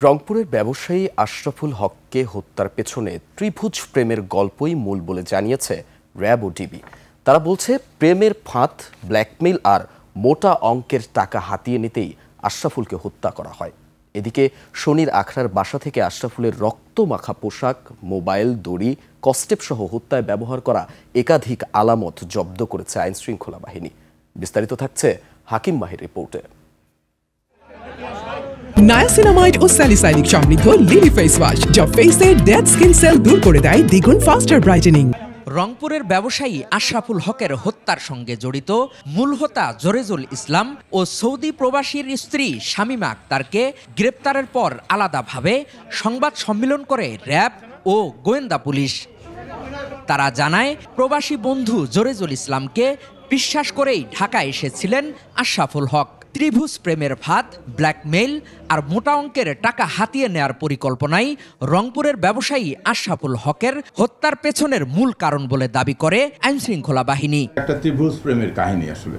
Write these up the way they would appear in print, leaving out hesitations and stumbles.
রংপুরের ব্যবসায়ী আশরাফুল হককে হত্যার পেছনে ত্রিভুজ প্রেমের গল্পই মূল বলে জানিয়েছে র্যাব ও ডিবি। তারা বলছে প্রেমের ফাঁদ, ব্ল্যাকমেইল আর মোটা অঙ্কের টাকা হাতিয়ে নিতেই আশরাফুলকে হত্যা করা হয়। এদিকে শনির আখড়ার বাসা থেকে আশরাফুলের রক্তমাখা পোশাক, মোবাইল, দড়ি, কস্টেপ সহ হত্যায় ব্যবহার করা একাধিক আলামত জব্দ করেছে আইনশৃঙ্খলা বাহিনী। বিস্তারিত থাকছে হাকিম মাহির রিপোর্টে। নায়াসিনামাইড ও স্যালিসাইলিক সমৃদ্ধ লিলি ফেস ওয়াশ যা ফেসের ডেড স্কিন সেল দূর করে দেয় দ্বিগুণ ফাস্টার ব্রাইটেনিং। রংপুরের ব্যবসায়ী আশরাফুল হকের হত্যার সঙ্গে জড়িত মূল হোতা জরেজুল ইসলাম ও সৌদি প্রবাসীর স্ত্রী শামীমা আক্তারকে গ্রেপ্তারের পর আলাদাভাবে সংবাদ সম্মেলন করে র্যাব ও গোয়েন্দা পুলিশ। তারা জানায়, প্রবাসী বন্ধু জরেজুল ইসলামকে বিশ্বাস করেই ঢাকা এসেছিলেন আশরাফুল হক। ত্রিভুজ প্রেমের ফাঁদ, ব্ল্যাকমেইল আর মোটা অঙ্কের টাকা হাতিয়ে নেয়ার পরিকল্পনাই রংপুরের ব্যবসায়ী আশরাফুল হকের হত্যার পেছনের মূল কারণ বলে দাবি করে আইনশৃঙ্খলা বাহিনী। একটা ত্রিভুজ প্রেমের কাহিনী, আসলে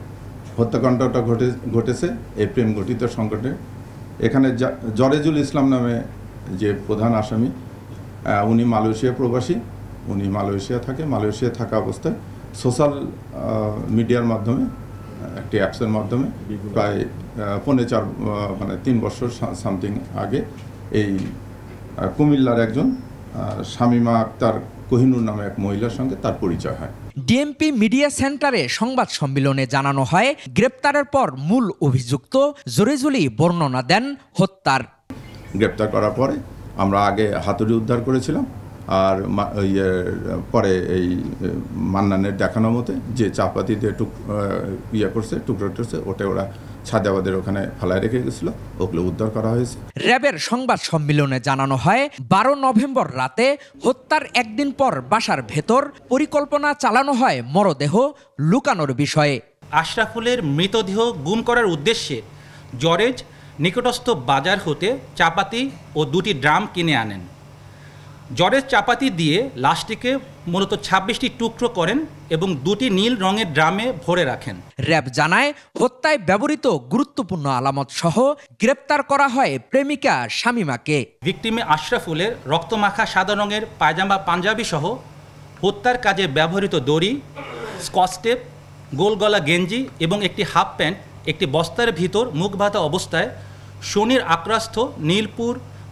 হত্যাকাণ্ডটা ঘটেছে এই প্রেম গঠিত সংকটে। এখানে জরেজুল ইসলাম নামে যে প্রধান আসামি, উনি মালয়েশিয়া প্রবাসী। উনি মালয়েশিয়া থাকা অবস্থায় সোশ্যাল মিডিয়ার মাধ্যমে একটি অ্যাপসের মাধ্যমে প্রায় 3 বছর সামথিং আগে এই কুমিল্লার একজন শামীমা আক্তার কোহিনুর নামে এক মহিলার সঙ্গে তার পরিচয় হয়। ডিএমপি মিডিয়া সেন্টারে সংবাদ সম্মেলনে জানানো হয়, গ্রেপ্তারের পর মূল অভিযুক্ত জরেজুলই বর্ণনা দেন হত্যার। গ্রেপ্তার করার পরে আমরা আগে হাতুড়ি উদ্ধার করেছিলাম, আর পরে এই মান্নানের দেখানো মতে যে চাপাতি দিয়ে টুকরো করছে, ওটা ওরা ছাদাবাদের ওখানে ফেলায় রেখে গেছিল, ওগুলো উদ্ধার করা হয়েছে। র্যাবের সংবাদ সম্মেলনে জানানো হয়, 12 নভেম্বর রাতে হত্যার একদিন পর বাসার ভেতর পরিকল্পনা চালানো হয় মরদেহ লুকানোর বিষয়ে। আশরাফুলের মৃতদেহ গুম করার উদ্দেশ্যে জরেজ নিকটস্থ বাজার হতে চাপাতি ও 2টি ড্রাম কিনে আনেন। জরেজ চাপাতি দিয়ে লাশটিকে মূলত 26টি টুকরো করেন এবং 2টি নীল রঙের ড্রামে ভরে রাখেন। র্যাব জানায়, হত্যায় ব্যবহৃত গুরুত্বপূর্ণ আলামত সহ গ্রেপ্তার করা হয় প্রেমিকা শামীমাকে। ভিকটিমে আশরাফুলের রক্তমাখা সাদা রঙের পায়জামা, পাঞ্জাবি সহ হত্যার কাজে ব্যবহৃত দড়ি, স্কচটেপ, গোলগলা গেঞ্জি এবং একটি হাফ প্যান্ট একটি বস্তার ভিতর মুখ বাঁধা অবস্থায় শনির আক্রাস্থ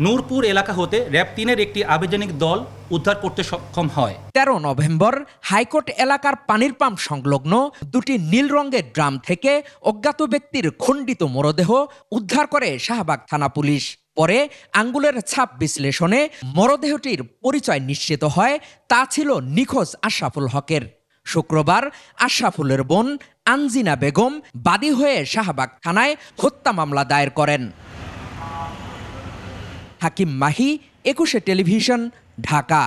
নূরপুর এলাকা হতে র্যাব 3-এর একটি আবেদনিক দল উদ্ধার করতে সক্ষম হয়। 13 নভেম্বর হাইকোর্ট এলাকার পানির পাম্প সংলগ্ন 2টি নীল রঙের ড্রাম থেকে অজ্ঞাত ব্যক্তির খণ্ডিত মরদেহ উদ্ধার করে শাহবাগ থানা পুলিশ। পরে আঙ্গুলের ছাপ বিশ্লেষণে মরদেহটির পরিচয় নিশ্চিত হয়, তা ছিল নিখোঁজ আশরাফুল হকের। শুক্রবার আশরাফুলের বোন আনজিনা বেগম বাদী হয়ে শাহবাগ থানায় হত্যা মামলা দায়ের করেন। হাকিম মাহি, 21 টেলিভিশন, ঢাকা।